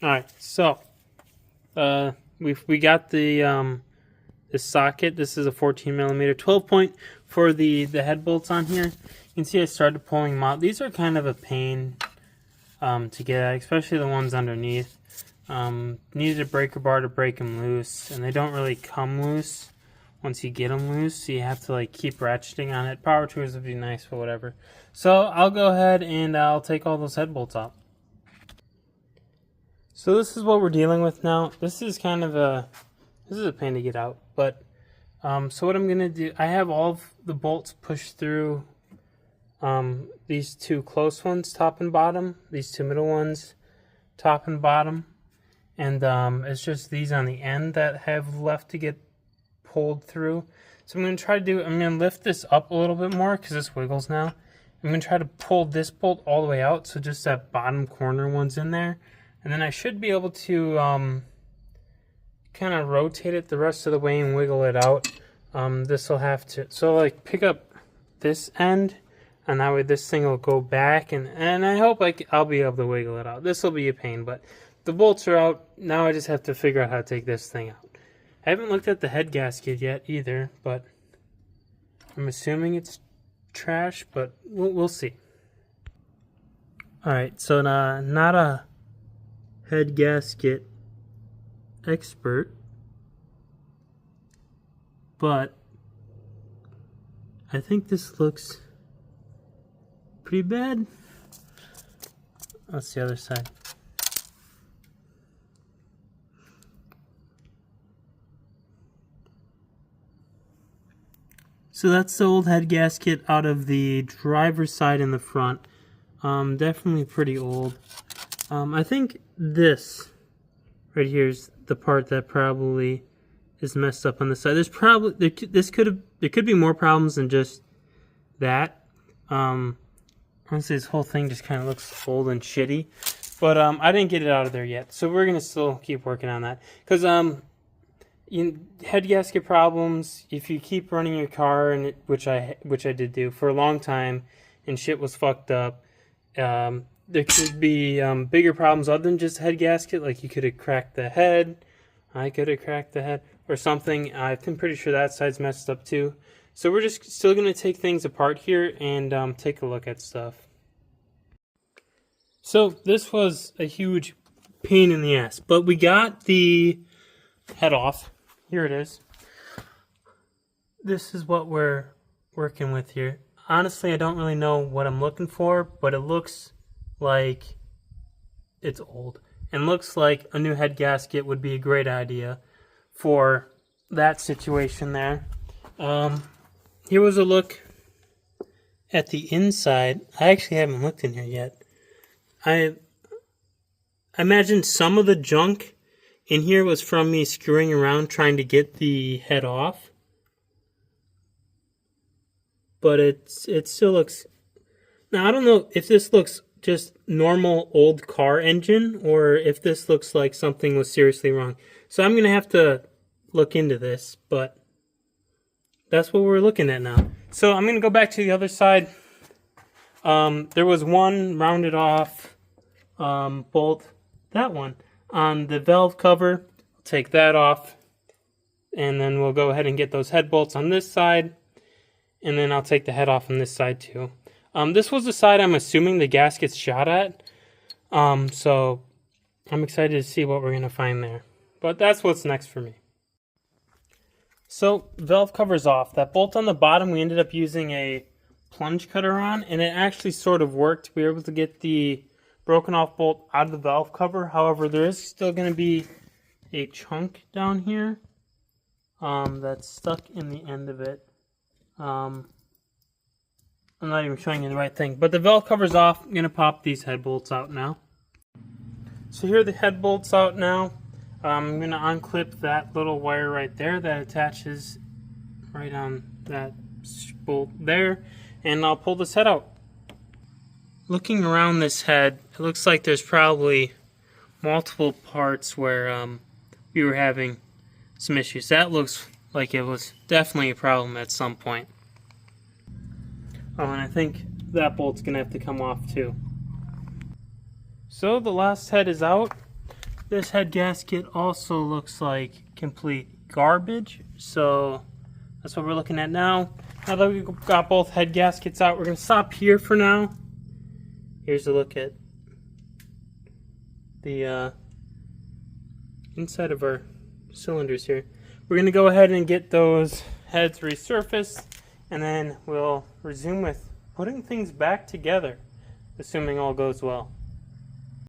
Alright, so we got the socket. This is a 14mm 12 point for the head bolts on here. You can see I started pulling them out. These are kind of a pain to get at, especially the ones underneath. Needed a breaker bar to break them loose, and they don't really come loose once you get them loose, so you have to like keep ratcheting on it. Power tools would be nice, but whatever. So I'll go ahead and I'll take all those head bolts out. So this is what we're dealing with now. This is kind of a pain to get out, but so what I'm gonna do, I have all of the bolts pushed through these two close ones, top and bottom, these two middle ones, top and bottom, and it's just these on the end that have left to get pulled through. So I'm gonna lift this up a little bit more because this wiggles now. I'm gonna try to pull this bolt all the way out, so just that bottom corner one's in there. And then I should be able to kind of rotate it the rest of the way and wiggle it out. This will have to, so like pick up this end, and that way this thing will go back, and I hope I'll be able to wiggle it out. This will be a pain, but the bolts are out. Now I just have to figure out how to take this thing out. I haven't looked at the head gasket yet either, but I'm assuming it's trash, but we'll see. Alright, so not a head gasket expert, but I think this looks pretty bad. That's the other side. So that's the old head gasket out of the driver's side in the front. Definitely pretty old. I think this right here is the part that probably is messed up on the side. There's probably there could be more problems than just that. Honestly, this whole thing just kind of looks old and shitty. But I didn't get it out of there yet, so we're gonna still keep working on that. Cause head gasket problems, if you keep running your car, and which I did do for a long time, and shit was fucked up. There could be bigger problems other than just head gasket. Like you could have cracked the head. I could have cracked the head or something. I'm pretty sure that side's messed up too. So we're just still going to take things apart here and take a look at stuff. So this was a huge pain in the ass, but we got the head off. Here it is. This is what we're working with here. Honestly, I don't really know what I'm looking for, but it looks like it's old, and looks like a new head gasket would be a great idea for that situation there. Here was a look at the inside. I actually haven't looked in here yet. I imagine some of the junk in here was from me screwing around trying to get the head off, but it still looks. Now I don't know if this looks just normal old car engine or if this looks like something was seriously wrong. So I'm gonna have to look into this, but that's what we're looking at now. So I'm gonna go back to the other side. There was one rounded off bolt, that one, on the valve cover. I'll take that off, and then we'll go ahead and get those head bolts on this side, and then I'll take the head off on this side too. This was the side I'm assuming the gasket's shot at, so I'm excited to see what we're going to find there. But that's what's next for me. So, valve cover's off. That bolt on the bottom we ended up using a plunge cutter on, and it actually sort of worked. We were able to get the broken off bolt out of the valve cover. However, there is still going to be a chunk down here that's stuck in the end of it. I'm not even showing you the right thing, but the valve cover's off. I'm going to pop these head bolts out now. So here are the head bolts out now. I'm going to unclip that little wire right there that attaches right on that bolt there, and I'll pull this head out. Looking around this head, it looks like there's probably multiple parts where we were having some issues. That looks like it was definitely a problem at some point. Oh, and I think that bolt's going to have to come off too. So the last head is out. This head gasket also looks like complete garbage, so that's what we're looking at now. Now that we've got both head gaskets out, we're going to stop here for now. Here's a look at the inside of our cylinders here. We're going to go ahead and get those heads resurfaced, and then we'll resume with putting things back together, assuming all goes well.